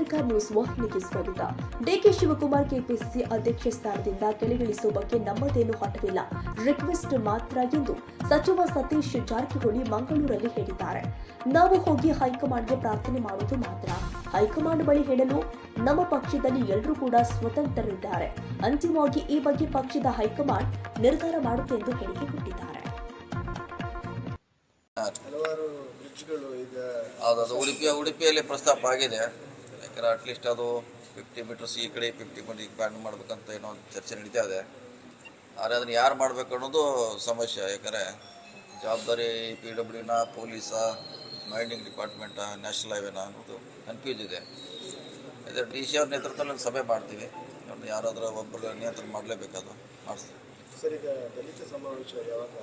Karnataka news ವಾಹಿನಿಗೆ ಸ್ವಾಗತ. DK Shivakumar KPCC ಅಧ್ಯಕ್ಷ ಸ್ಥಾನದಿಂದ ಕೆಳಗಿಳಿಸುವ ಬಗ್ಗೆ ನಮ್ಮದೇನು ಹಠವಿಲ್ಲ, ರಿಕ್ವೆಸ್ಟ್ ಮಾತ್ರ ಎಂದು ಸಚಿವ ಸತೀಶ್ ಜಾರಕಿಹೊಳಿ ಮಂಗಳೂರಲ್ಲಿ ಹೇಳಿದ್ದಾರೆ. ನಾವು ಹೋಗಿ ಹೈಕಮಾಂಡ್ಗೆ ಪ್ರಾರ್ಥನೆ ಮಾಡುವುದು ಮಾತ್ರ. ಹೈಕಮಾಂಡ್ ಬಳಿ ಹೇಳಲು ನಮ್ಮ ಪಕ್ಷದಲ್ಲಿ ಎಲ್ಲರೂ ಕೂಡ ಸ್ವತಂತ್ರರಿದ್ದಾರೆ. ಅಂತಿಮವಾಗಿ ಈ ಬಗ್ಗೆ ಪಕ್ಷದ ಹೈಕಮಾಂಡ್ ನಿರ್ಧಾರ ಮಾಡುತ್ತೆ ಎಂದು ಹೇಳಿಕೆ ಕೊಟ್ಟಿದ್ದಾರೆ. ಅದು ಉಡುಪಿಯಲ್ಲಿ ಪ್ರಸ್ತಾಪ ಆಗಿದೆ. ಯಾಕಂದರೆ ಅಟ್ಲೀಸ್ಟ್ ಅದು 50 ಮೀಟರ್ಸ್ ಈ ಕಡೆ 50 ಮೀಟರ್ ಬ್ಯಾನ್ ಮಾಡಬೇಕಂತ ಏನೋ ಒಂದು ಚರ್ಚೆ ನಡೀತಾ ಇದೆ. ಆದರೆ ಅದನ್ನು ಯಾರು ಮಾಡಬೇಕು ಅನ್ನೋದು ಸಮಸ್ಯೆ. ಯಾಕಂದರೆ ಜವಾಬ್ದಾರಿ PWನ, ಪೊಲೀಸಾ, ಮೈನಿಂಗ್ ಡಿಪಾರ್ಟ್ಮೆಂಟಾ, ನ್ಯಾಷನಲ್ ಹೈವೇನ ಅನ್ನೋದು ಕನ್ಫ್ಯೂಸ್ ಇದೆ. ಇದರ DC ಅವ್ರ ನೇತೃತ್ವದಲ್ಲಿ ಒಂದು ಸಭೆ ಮಾಡ್ತೀವಿ. ಅವ್ರನ್ನ ಯಾರಾದರೂ ಒಬ್ಬರು ನಿಯಂತ್ರಣ ಮಾಡಲೇಬೇಕದು ಮಾಡಿಸ್ತೀವಿ. ಸರ್, ಈಗ ದಲಿತ ಸಮಾವೇಶ ಯಾವಾಗ?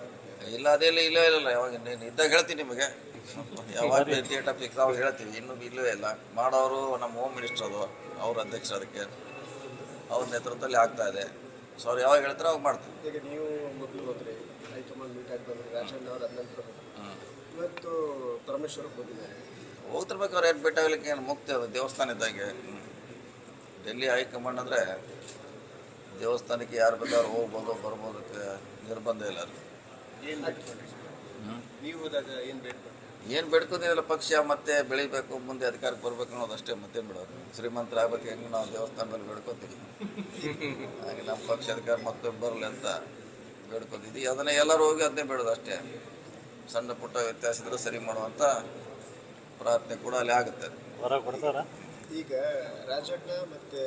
ಇಲ್ಲ ಅದೇಲ್ಲ ಇಲ್ಲ ಯಾವಾಗ ಇದ್ದಾಗ ಹೇಳ್ತೀನಿ ನಿಮಗೆ. ಯಾವಾಗ ಡೇಟ್ ಆಫ್ ಫಿಕ್ಸ್ ಅವಾಗ ಹೇಳ್ತೀವಿ. ಇನ್ನೂ ಇಲ್ಲವೇ ಇಲ್ಲ. ಮಾಡೋರು ನಮ್ಮ ಹೋಮ್ ಮಿನಿಸ್ಟರ್ ಅದು, ಅವ್ರ ಅಧ್ಯಕ್ಷ, ಅದಕ್ಕೆ ಅವ್ರ ನೇತೃತ್ವದಲ್ಲಿ ಆಗ್ತಾ ಇದೆ. ಸೊ ಅವ್ರು ಯಾವಾಗ ಹೇಳ್ತಾರೆ ಅವಾಗ ಮಾಡ್ತೀವಿ. ಈಗ ನೀವು ಮೊದಲು ಹೋದ್ರಿ, ಹೈಕಮಾಂಡ್ ಮೀಟ್ ಆಗಿ ಬಂದ್ರಿ, ರಾಜಣ್ಣ ಅವ್ರು ಅದ ನಂತರ ಇವತ್ತು ಪರಮೇಶ್ವರಕ್ಕೆ ಹೋಗಿದ್ದಾರೆ. ಹೋಗ್ತಿರ್ಬೇಕು. ಅವ್ರು ಏನು ಭೇಟಿಯಾಗಲಿಕ್ಕೆ ಏನು ಮುಕ್ತಿ ಅದು, ದೇವಸ್ಥಾನ ಇದ್ದಂಗೆ. ಡೆಲ್ಲಿ ಹೈಕಮಾಂಡ್ ಅಂದರೆ ದೇವಸ್ಥಾನಕ್ಕೆ ಯಾರು ಬೇಕಾದ್ರೂ ಹೋಗ್ಬೋದು, ಬರ್ಬೋದಕ್ಕೆ ನಿರ್ಬಂಧ ಇಲ್ಲ. ನೀವು ಹೋದಾಗ ಏನು ಬೇಡ್ಕೊಂಡಿಲ್ಲ, ಪಕ್ಷ ಮತ್ತೆ ಬೆಳಿಬೇಕು, ಮುಂದೆ ಅಧಿಕಾರಕ್ಕೆ ಬರ್ಬೇಕು ಅನ್ನೋದು ಅಷ್ಟೇ. ಮತ್ತೇನು ಬಿಡೋದು, ಶ್ರೀಮಂತರ ಆಗ್ಬೇಕು ಹೆಂಗೆ ನಾವು ದೇವಸ್ಥಾನದಲ್ಲಿ ಬೇಡ್ಕೊತೀವಿ. ಹಾಗೆ ನಮ್ಮ ಪಕ್ಷ ಅಧಿಕಾರ ಮತ್ತೆ ಬರಲಿ ಅಂತ ಬೇಡ್ಕೊತಿದ್ವಿ. ಅದನ್ನೇ ಎಲ್ಲರೂ ಹೋಗಿ ಅದನ್ನೇ ಬೇಡೋದು ಅಷ್ಟೇ. ಸಣ್ಣ ಪುಟ್ಟ ವ್ಯತ್ಯಾಸ ಇದ್ರೆ ಸರಿ ಮಾಡುವಂಥ ಪ್ರಾರ್ಥನೆ ಕೂಡ ಅಲ್ಲಿ ಆಗುತ್ತೆ. ಈಗ ರಾಜಣ್ಣ ಮತ್ತೆ